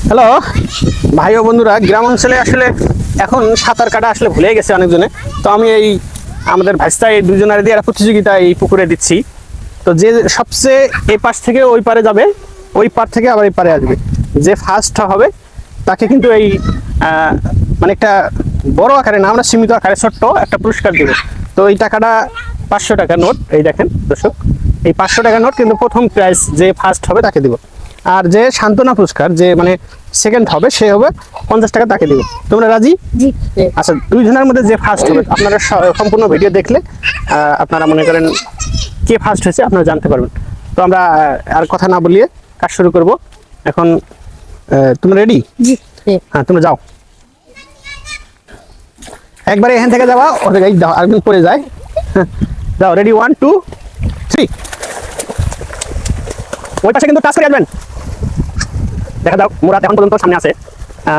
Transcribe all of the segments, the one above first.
Hello ভাই ও বন্ধুরা, গ্রাম অঞ্চলে আসলে এখন সাঁতার কাটা আসলে ভুলে গেছে অনেকজনে। তো আমি এই আমাদের ভাইস্তা এই দুজনের দিয়ে একটা প্রতিযোগিতা এই পুকুরে দিচ্ছি। তো যে সবচেয়ে এই পাশ থেকে ওই পারে যাবে, ওই পার থেকে আবার এই পারে আসবে, যে ফার্স্ট হবে তাকে কিন্তু এই মানে একটা বড় আকারে না, আমরা সীমিত আকারে ছোট্ট একটা পুরস্কার দেবো। তো এই টাকাটা 500 টাকা নোট, এই দেখেন দর্শক, এই 500 টাকা নোট কিন্তু প্রথম প্রাইজ যে ফার্স্ট হবে তাকে দিব। আর যে সান্ত্বনা পুরস্কার, যে মানে সেকেন্ড হবে, সে হবে 50 টাকা, তাকে দিব। তোমরা রাজি? জি। আচ্ছা, দুইজনের মধ্যে যে ফার্স্ট হবে, আপনারা সম্পূর্ণ ভিডিও দেখলে আপনারা মনে করেন কে ফার্স্ট হয়েছে আপনারা জানতে পারবেন। তো আমরা আর কথা না বলিয়ে কাজ শুরু করব এখন। তোমরা রেডি? জি। হ্যাঁ, তোমরা যাও, একবারে এখান থেকে যাওয়া, ও জায়গায় আরেকজন পড়ে যায়। হ্যাঁ, যাও, রেডি, 1 2 3। ওই পাশে কিন্তু টাচ করে আসবেন। দেখা যাও, মুরাদ এখন পর্যন্ত সামনে আছে,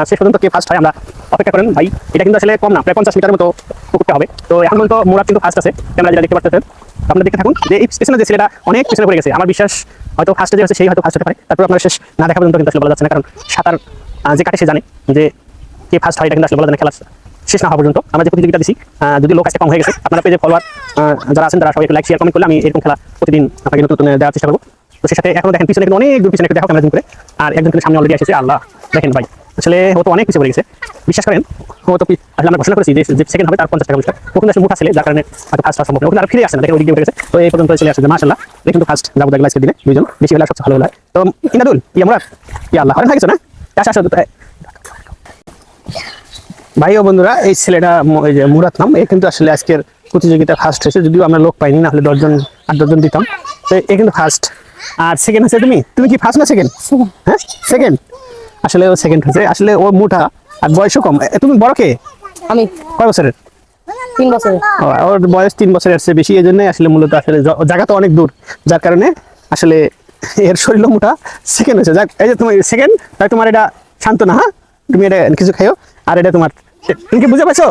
শেষ পর্যন্ত কে ফার্স্ট হয় আমরা অপেক্ষা করেন ভাই। এটা কিন্তু আসলে কম না, প্রায় 50 মিটারের মতো পুকুরটা হবে। তো এখন পর্যন্ত মুরাদ কিন্তু ফার্স্ট আছে, ক্যামেরা যেটা দেখতে পাচ্ছেন। আপনারা দেখতে থাকুন যে এই পেছনে যে ছেলেটা অনেক পেছনে পড়ে গেছে, আমার বিশ্বাস হয়তো ফার্স্টে যে আছে সেই হয়তো ফার্স্ট হতে পারে। তারপর আপনারা শেষ না দেখা পর্যন্ত কিন্তু আসলে বলা যাচ্ছে না, কারণ সাঁতার যে কাটে সে জানে যে কে ফার্স্ট হয়, এটা কিন্তু আসলে বলা যায় না খেলা শেষ না হওয়া পর্যন্ত। আমরা যে প্রতিযোগিতা দিচ্ছি, যদি লোক আজকে কম হয়ে গেছে, আপনারা পেজে ফলোয়ার যারা আছেন তারা সবাই একটু লাইক শেয়ার কমেন্ট করলে আমি এরকম খেলা প্রতিদিন আপনাকে নতুন দেওয়ার চেষ্টা করবো। তো সে সাথে এখন দেখেন পিছনে কিন্তু অনেক দূর পিছনে একটু দেখো ক্যামেরা জুম করে, আর একজন কিন্তু সামনে অলরেডি এসেছে। আল্লাহ, দেখেন ভাই, আসলে ও তো অনেক পিছিয়ে পড়ে গেছে, বিশ্বাস করেন। ও তো আসলে আমরা ঘোষণা করেছি যে সেকেন্ড হবে তার 50 টাকা পুরস্কার। ও কিন্তু আসলে মুখ আসলে যার কারণে হয়তো ফার্স্ট হওয়া সম্ভব না, ওখানে আর ফিরে আসছে না, দেখেন ওই দিকে গেছে। তো এই পর্যন্ত চলে আসছে, মাশাআল্লাহ। দেখুন কিন্তু ফার্স্ট যাবো দেখলাম আজকের দিনে দুইজন, বেশি হলে সবচেয়ে ভালো হলো। তো ইনাদুল, আমরা আল্লাহ হরেন হয়ে গেছে না, আসো ভাই ও বন্ধুরা। এই ছেলেটা এই যে মুরাদ নাম, এ কিন্তু আসলে আজকের প্রতিযোগিতা ফার্স্ট হয়েছে, যদিও আমরা লোক পাইনি, না হলে 8-10 দিতাম। তো এ কিন্তু ফার্স্ট। আর সেকেন্ড আছে তুমি কি ফার্স্ট না সেকেন্ড? হ্যাঁ, সেকেন্ড। আসলে ও সেকেন্ড হয়েছে, আসলে ও মোটা আর বয়সও কম। তুমি বড় কে? আমি কয় বছরের? 3 বছর। ওর বয়স 3 বছরের চেয়ে বেশি, এই জন্যই আসলে মূলত আসলে জায়গা তো অনেক দূর, যার কারণে আসলে এর শরীর মোটা, সেকেন্ড হয়েছে। যাক, এই যে তুমি সেকেন্ড, তাই তোমার এটা সান্ত্বনা। হ্যাঁ, তুমি এটা কিছু খাইও। আর এটা তোমার, তুমি কি বুঝে পাইছো?